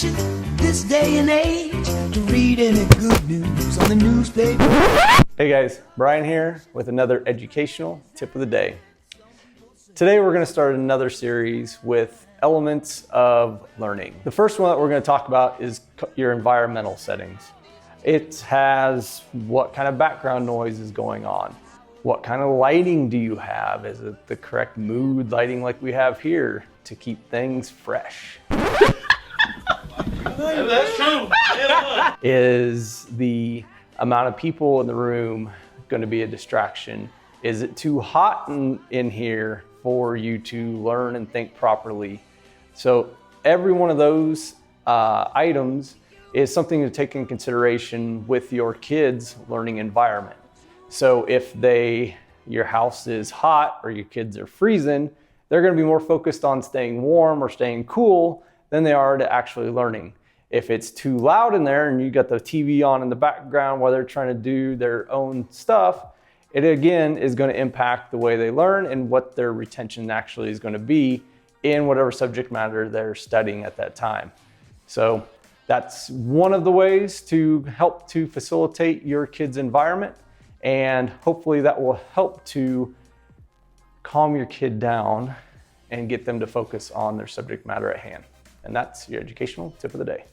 education this day and age to read any good news on the newspaper. Hey guys, Brian here with another educational tip of the day. Today we're going to start another series with elements of learning. The first one that we're going to talk about is your environmental settings. It has what kind of background noise is going on. What kind of lighting do you have? Is it the correct mood lighting like we have here to keep things fresh? That's true. Is the amount of people in the room going to be a distraction? Is it too hot in here for you to learn and think properly? So every one of those items is something to take in consideration with your kids' learning environment. So if your house is hot or your kids are freezing, they're going to be more focused on staying warm or staying cool than they are to actually learning. If it's too loud in there and you got the TV on in the background while they're trying to do their own stuff, it again is going to impact the way they learn and what their retention actually is going to be in whatever subject matter they're studying at that time. So that's one of the ways to help to facilitate your kids' environment, and hopefully that will help to calm your kid down and get them to focus on their subject matter at hand. And that's your educational tip of the day.